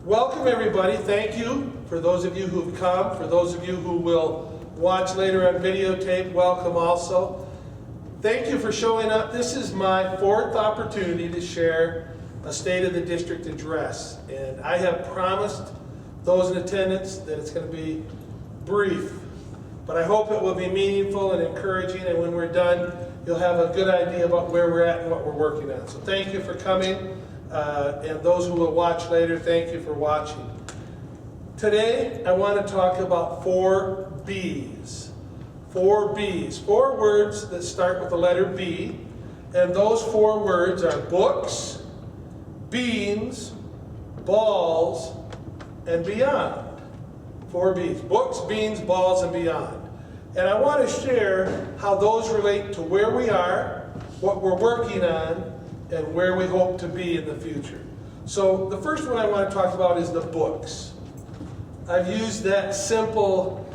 Welcome everybody. Thank you for those of you who've come. For those of you who will watch later on videotape, welcome also. Thank you for showing up. This is my fourth opportunity to share a State of the District address. And I have promised those in attendance that it's going to be brief. But I hope it will be meaningful and encouraging, and when we're done, you'll have a good idea about where we're at and what we're working on. So thank you for coming. And those who will watch later, thank you for watching. Today, I want to talk about 4 B's. 4 B's. 4 words that start with the letter B. And those 4 words are books, beans, balls, and beyond. 4 B's. Books, beans, balls, and beyond. And I want to share how those relate to where we are, what we're working on, and where we hope to be in the future. So the first one I want to talk about is the books. I've used that simple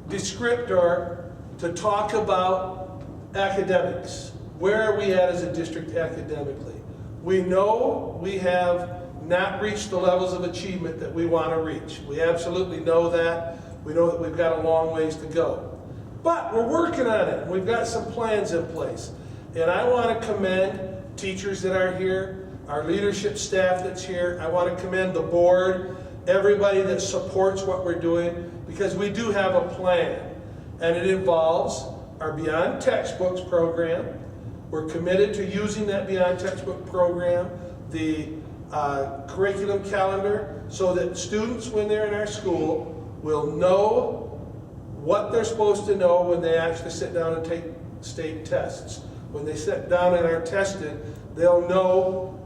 descriptor to talk about academics. Where are we at as a district academically? We know we have not reached the levels of achievement that we want to reach. We absolutely know that. We know that we've got a long ways to go. But we're working on it. We've got some plans in place. And I want to commend teachers that are here, our leadership staff that's here. I want to commend the board, everybody that supports what we're doing, because we do have a plan. And it involves our Beyond Textbooks program. We're committed to using that Beyond Textbook program, the curriculum calendar, so that students, when they're in our school, will know what they're supposed to know when they actually sit down and take state tests. When they sit down and are tested, they'll know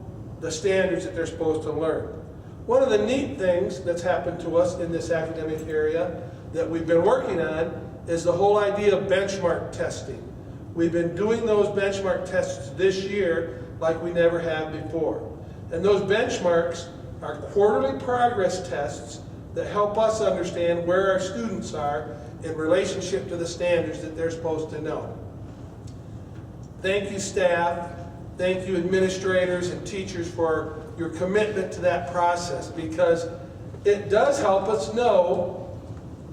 the standards that they're supposed to learn. One of the neat things that's happened to us in this academic area that we've been working on is the whole idea of benchmark testing. We've been doing those benchmark tests this year like we never have before. And those benchmarks are quarterly progress tests that help us understand where our students are in relationship to the standards that they're supposed to know. Thank you, staff. Thank you, administrators and teachers, for your commitment to that process, because it does help us know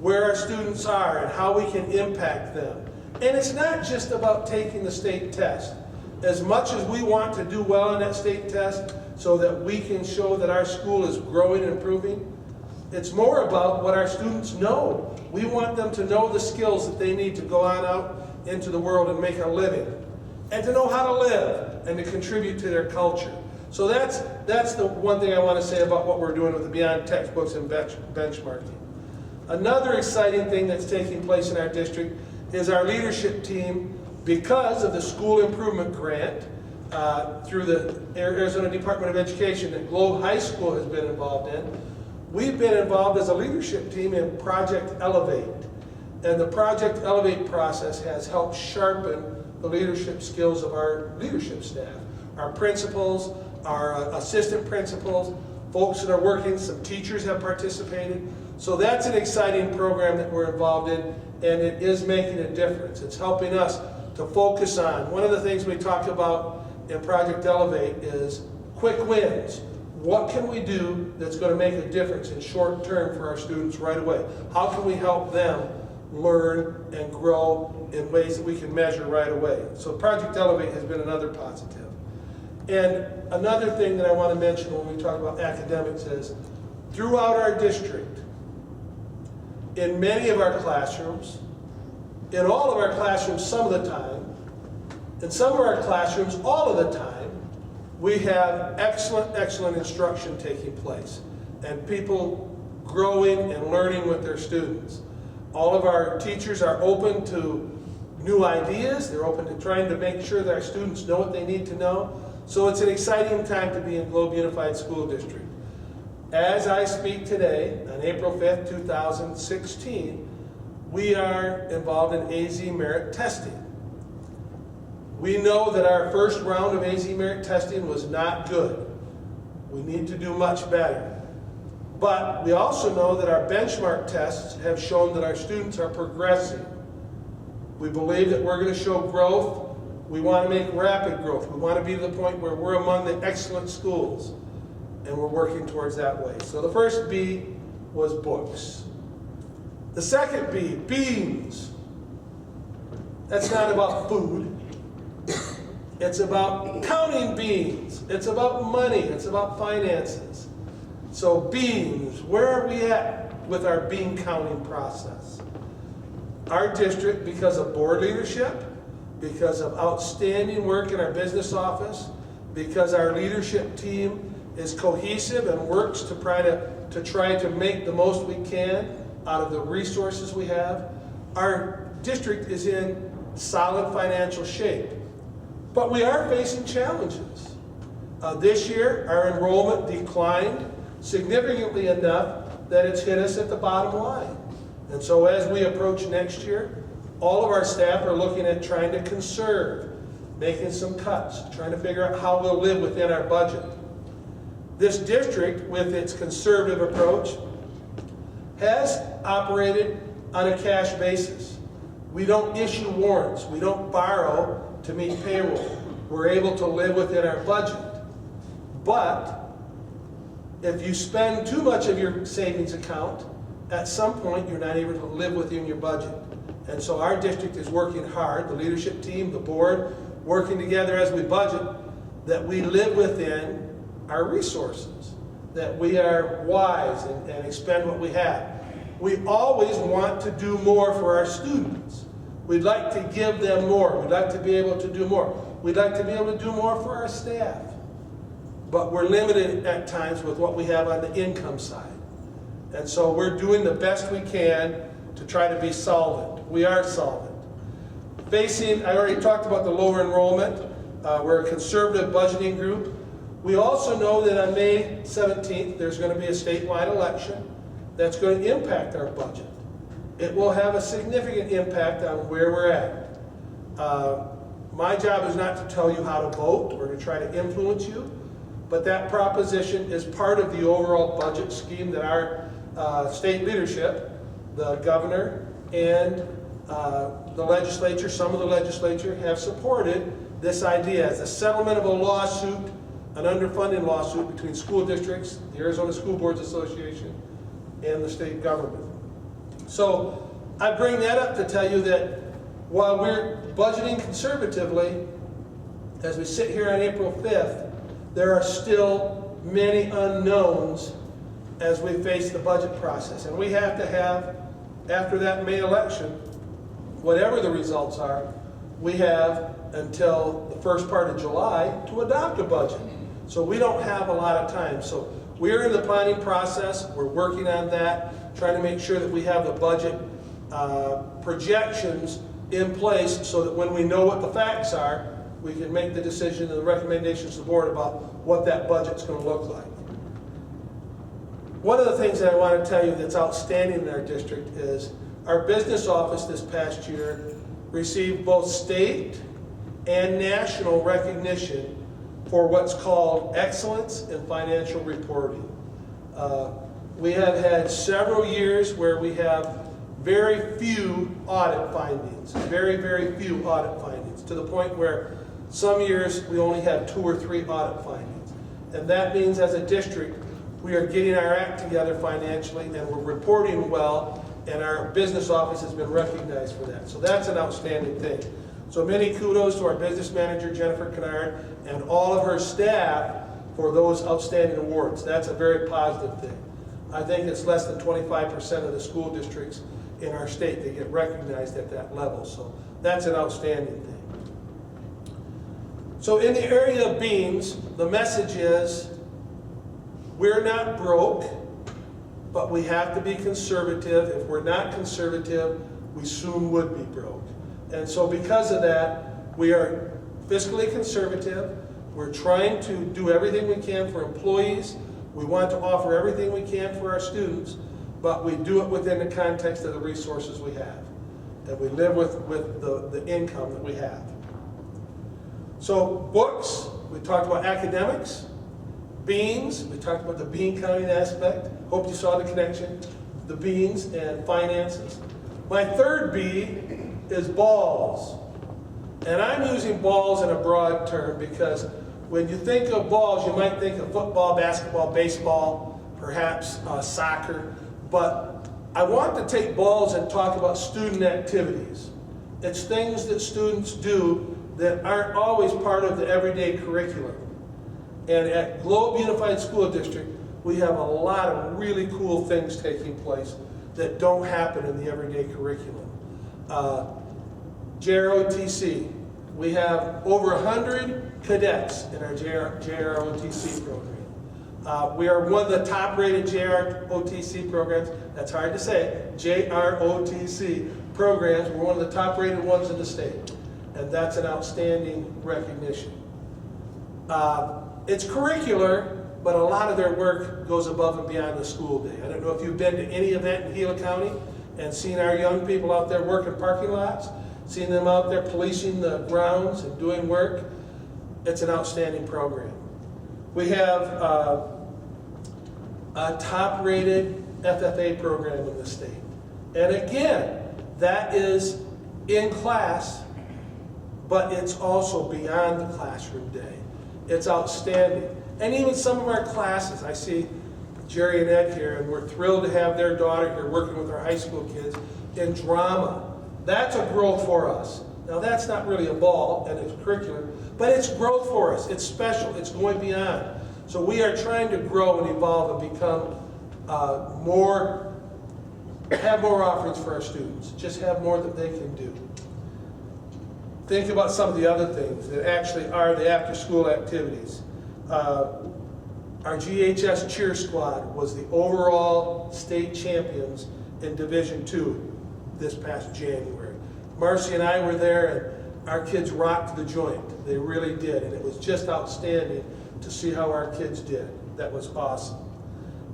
where our students are and how we can impact them. And it's not just about taking the state test. As much as we want to do well in that state test so that we can show that our school is growing and improving, it's more about what our students know. We want them to know the skills that they need to go on out into the world and make a living, and to know how to live and to contribute to their culture. So that's the one thing I want to say about what we're doing with the Beyond Textbooks and benchmarking. Another exciting thing that's taking place in our district is our leadership team, because of the School Improvement Grant through the Arizona Department of Education that Globe High School has been involved in. We've been involved as a leadership team in Project Elevate. And the Project Elevate process has helped sharpen the leadership skills of our leadership staff. Our principals, our assistant principals, folks that are working, some teachers have participated. So that's an exciting program that we're involved in, and it is making a difference. It's helping us to focus on. One of the things we talk about in Project Elevate is quick wins. What can we do that's going to make a difference in short term for our students right away? How can we help them learn and grow in ways that we can measure right away? So Project Elevate has been another positive. And another thing that I want to mention when we talk about academics is, throughout our district, in many of our classrooms, in all of our classrooms some of the time, in some of our classrooms all of the time, we have excellent instruction taking place, and people growing and learning with their students. All of our teachers are open to new ideas. They're open to trying to make sure that our students know what they need to know. So it's an exciting time to be in Globe Unified School District. As I speak today, on April 5th, 2016, we are involved in AZ Merit testing. We know that our first round of AZ Merit testing was not good. We need to do much better. But we also know that our benchmark tests have shown that our students are progressing. We believe that we're going to show growth. We want to make rapid growth. We want to be to the point where we're among the excellent schools. and we're working towards that way. So the first B was books. The second B, beans. That's not about food. It's about counting beans. It's about money. It's about finances. So beans, where are we at with our bean counting process? Our district, because of board leadership, because of outstanding work in our business office, because our leadership team is cohesive and works to try to make the most we can out of the resources we have, our district is in solid financial shape. But we are facing challenges. This year, our enrollment declined significantly enough that it's hit us at the bottom line. And so as we approach next year, all of our staff are looking at trying to conserve, making some cuts, trying to figure out how we'll live within our budget. This district, with its conservative approach, has operated on a cash basis. We don't issue warrants. We don't borrow to meet payroll. We're able to live within our budget. But if you spend too much of your savings account, at some point you're not able to live within your budget. And so our district is working hard, the leadership team, the board, working together as we budget, that we live within our resources, that we are wise and expend what we have. We always want to do more for our students. We'd like to give them more. We'd like to be able to do more. We'd like to be able to do more for our staff. But we're limited at times with what we have on the income side. And so we're doing the best we can to try to be solvent. We are solvent. I already talked about the lower enrollment. We're a conservative budgeting group. We also know that on May 17th, there's going to be a statewide election that's going to impact our budget. It will have a significant impact on where we're at. My job is not to tell you how to vote or to try to influence you, but that proposition is part of the overall budget scheme that our state leadership, the governor, and the legislature, some of the legislature, have supported this idea as a settlement of a lawsuit, an underfunding lawsuit between school districts, the Arizona School Boards Association, and the state government. So I bring that up to tell you that while we're budgeting conservatively, as we sit here on April 5th, there are still many unknowns as we face the budget process. And we have to have, after that May election, whatever the results are, we have until the first part of July to adopt a budget. So we don't have a lot of time. So we're in the planning process. We're working on that, trying to make sure that we have the budget projections in place so that when we know what the facts are, we can make the decision and the recommendations to the board about what that budget's going to look like. One of the things that I want to tell you that's outstanding in our district is our business office this past year received both state and national recognition for what's called excellence in financial reporting. We have had several years where we have very few audit findings, very, very few audit findings, to the point where some years we only have 2 or 3 audit findings. And that means as a district, we are getting our act together financially and we're reporting well, and our business office has been recognized for that. So that's an outstanding thing. So many kudos to our business manager, Jennifer Kennard, and all of her staff for those outstanding awards. That's a very positive thing. I think it's less than 25% of the school districts in our state that get recognized at that level. So that's an outstanding thing. So in the area of beans, the message is we're not broke, but we have to be conservative. If we're not conservative, we soon would be broke. And so because of that, we are fiscally conservative. We're trying to do everything we can for employees. We want to offer everything we can for our students, but we do it within the context of the resources we have. And we live with the income that we have. So books, we talked about academics. Beans, we talked about the bean counting aspect. Hope you saw the connection. The beans and finances. My third B is balls. And I'm using balls in a broad term because When you think of balls, you might think of football, basketball, baseball, perhaps soccer, but I want to take balls and talk about student activities. It's things that students do that aren't always part of the everyday curriculum. And at Globe Unified School District, we have a lot of really cool things taking place that don't happen in the everyday curriculum. JROTC, we have over 100 cadets in our JROTC program. We are one of the top-rated JROTC programs. That's hard to say. JROTC programs. We're one of the top-rated ones in the state, and that's an outstanding recognition. It's curricular, but a lot of their work goes above and beyond the school day. I don't know if you've been to any event in Gila County and seen our young people out there working parking lots, seen them out there policing the grounds and doing work. It's an outstanding program. We have a top-rated FFA program in the state. And again, that is in class, but it's also beyond the classroom day. It's outstanding. And even some of our classes, I see Jerry and Ed here, and we're thrilled to have their daughter here working with our high school kids in drama. That's a growth for us. Now that's not really a ball and it's curricular, but it's growth for us. It's special. It's going beyond. So we are trying to grow and evolve and become have more offerings for our students. Just have more that they can do. Think about some of the other things that actually are the after-school activities. Our GHS cheer squad was the overall state champions in Division II this past January. Marcy and I were there, and our kids rocked the joint. They really did, and it was just outstanding to see how our kids did. That was awesome.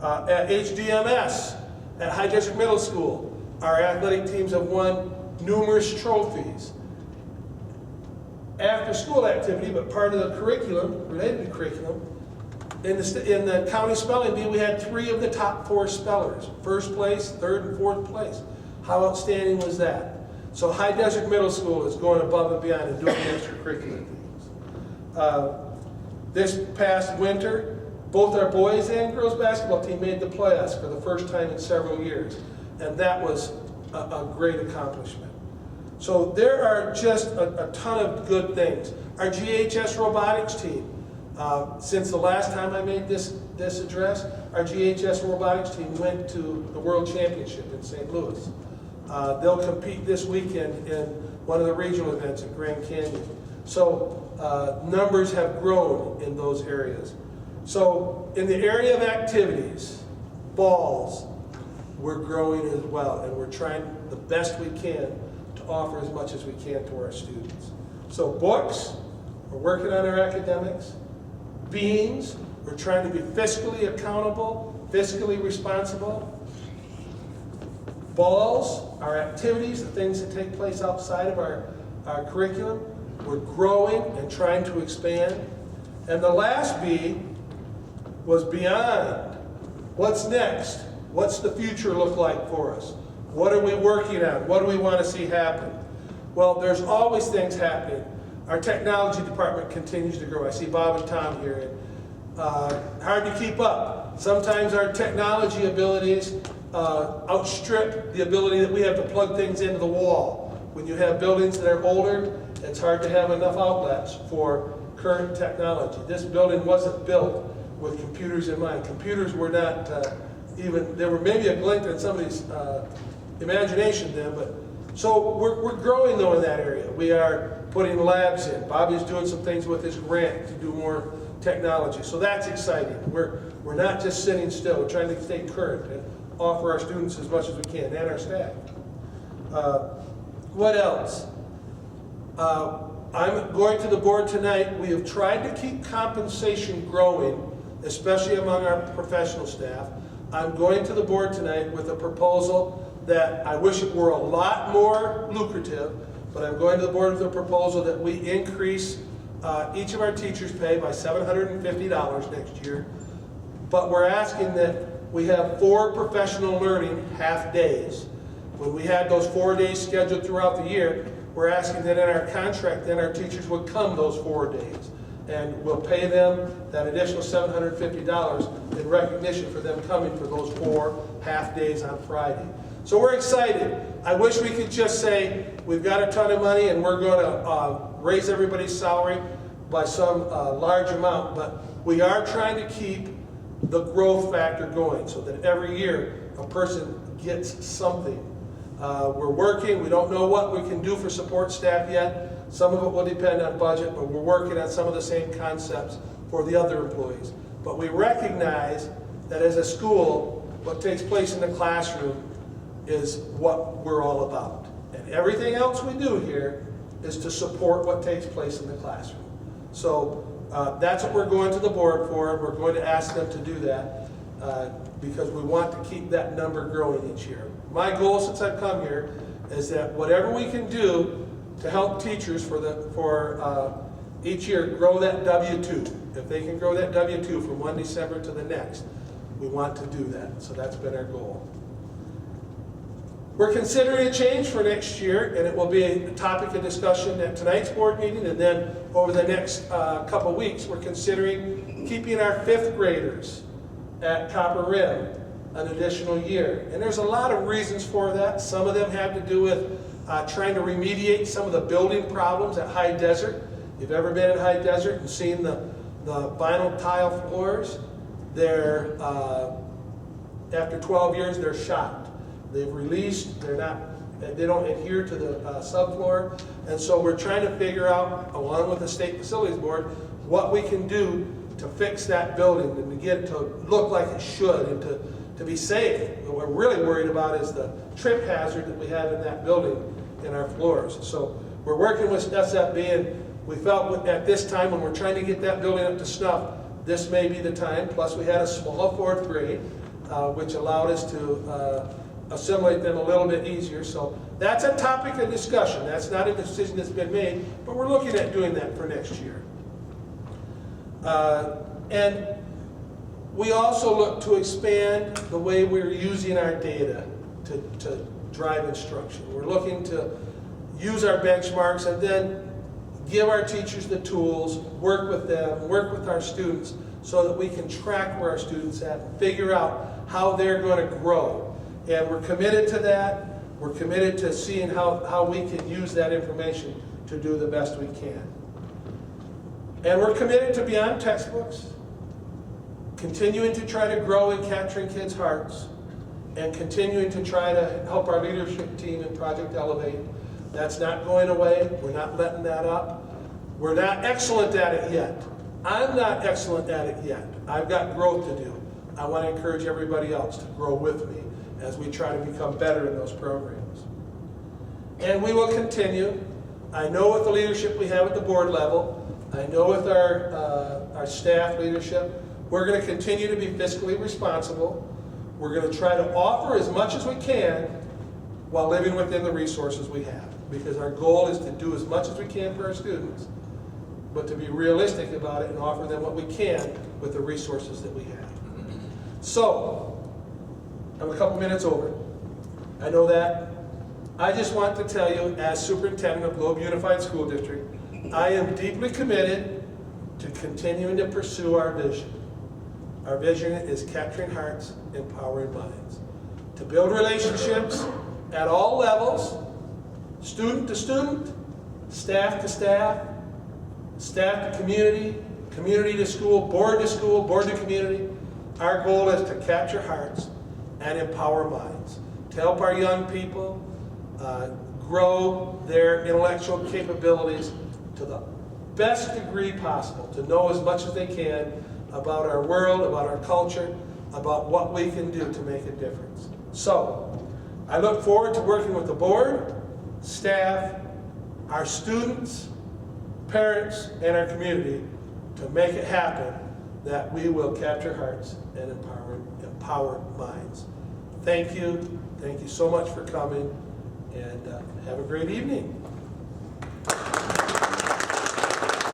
At HDMS, at High District Middle School, our athletic teams have won numerous trophies. After school activity, but part of the curriculum, related to curriculum, in the county spelling bee, we had 3 of the top 4 spellers. First place, 3rd, and 4th place. How outstanding was that? So High Desert Middle School is going above and beyond and doing extracurricular things. This past winter, both our boys and girls basketball team made the playoffs for the first time in several years. And that was a great accomplishment. So there are just a ton of good things. Our GHS robotics team, since the last time I made this address, our GHS robotics team went to the World Championship in St. Louis. They'll compete this weekend in one of the regional events at Grand Canyon. So numbers have grown in those areas. So in the area of activities, balls, we're growing as well, and we're trying the best we can to offer as much as we can to our students. So books, we're working on our academics. Beans, we're trying to be fiscally accountable, fiscally responsible. Balls, our activities, the things that take place outside of our curriculum, we're growing and trying to expand. And the last B was beyond. What's next? What's the future look like for us? What are we working on? What do we want to see happen? Well, there's always things happening. Our technology department continues to grow. I see Bob and Tom here. Hard to keep up. Sometimes our technology abilities outstrip the ability that we have to plug things into the wall. When you have buildings that are older, it's hard to have enough outlets for current technology. This building wasn't built with computers in mind. Computers were not there were maybe a glint in somebody's imagination then, but so we're growing though in that area. We are putting labs in. Bobby's doing some things with his grant to do more technology. So that's exciting. We're not just sitting still. We're trying to stay current and offer our students as much as we can and our staff. What else? I'm going to the board tonight. We have tried to keep compensation growing, especially among our professional staff. I'm going to the board tonight with a proposal that I wish it were a lot more lucrative, but I'm going to the board with a proposal that we increase each of our teachers' pay by $750 next year. But we're asking that we have 4 professional learning half days. When we had those 4 days scheduled throughout the year, we're asking that in our contract, then our teachers would come those 4 days. and we'll pay them that additional $750 in recognition for them coming for those 4 half days on Friday. So we're excited. I wish we could just say, we've got a ton of money and we're going to raise everybody's salary by some large amount, but we are trying to keep the growth factor going so that every year a person gets something. We're working. We don't know what we can do for support staff yet. Some of it will depend on budget, but we're working on some of the same concepts for the other employees. But we recognize that as a school, what takes place in the classroom is what we're all about. And everything else we do here is to support what takes place in the classroom. So that's what we're going to the board for. We're going to ask them to do that because we want to keep that number growing each year. My goal since I've come here is that whatever we can do to help teachers for each year grow that W-2. If they can grow that W-2 from 1 December to the next, we want to do that. So that's been our goal. We're considering a change for next year, and it will be a topic of discussion at tonight's board meeting, and then over the next couple weeks, we're considering keeping our 5th graders at Copper Rim an additional year. And there's a lot of reasons for that. Some of them have to do with trying to remediate some of the building problems at High Desert. If you've ever been at High Desert and seen the vinyl tile floors, they're, after 12 years, they're shot. They've released, they don't adhere to the subfloor, and so we're trying to figure out, along with the State Facilities Board, what we can do to fix that building and to get it to look like it should and to be safe. What we're really worried about is the trip hazard that we have in that building in our floors. So we're working with SFB, and we felt at this time when we're trying to get that building up to snuff, this may be the time. Plus we had a small 4th grade, which allowed us to assimilate them a little bit easier. So that's a topic of discussion. That's not a decision that's been made, but we're looking at doing that for next year. And we also look to expand the way we're using our data to drive instruction. We're looking to use our benchmarks and then give our teachers the tools, work with them, work with our students so that we can track where our students are at and figure out how they're going to grow. And we're committed to that. We're committed to seeing how we can use that information to do the best we can. And we're committed to beyond textbooks, continuing to try to grow in capturing kids' hearts, and continuing to try to help our leadership team in Project Elevate. That's not going away. We're not letting that up. We're not excellent at it yet. I'm not excellent at it yet. I've got growth to do. I want to encourage everybody else to grow with me as we try to become better in those programs. And we will continue. I know with the leadership we have at the board level, I know with our staff leadership, we're going to continue to be fiscally responsible. We're going to try to offer as much as we can while living within the resources we have. Because our goal is to do as much as we can for our students, but to be realistic about it and offer them what we can with the resources that we have. So, I'm a couple minutes over. I know that. I just want to tell you, as superintendent of Globe Unified School District, I am deeply committed to continuing to pursue our vision. Our vision is capturing hearts, empowering minds. To build relationships at all levels, student to student, staff to staff, staff to community, community to school, board to community. Our goal is to capture hearts and empower minds, to help our young people grow their intellectual capabilities to the best degree possible, to know as much as they can about our world, about our culture, about what we can do to make a difference. So, I look forward to working with the board, staff, our students, parents, and our community to make it happen that we will capture hearts and empower minds. Thank you. Thank you so much for coming, and have a great evening.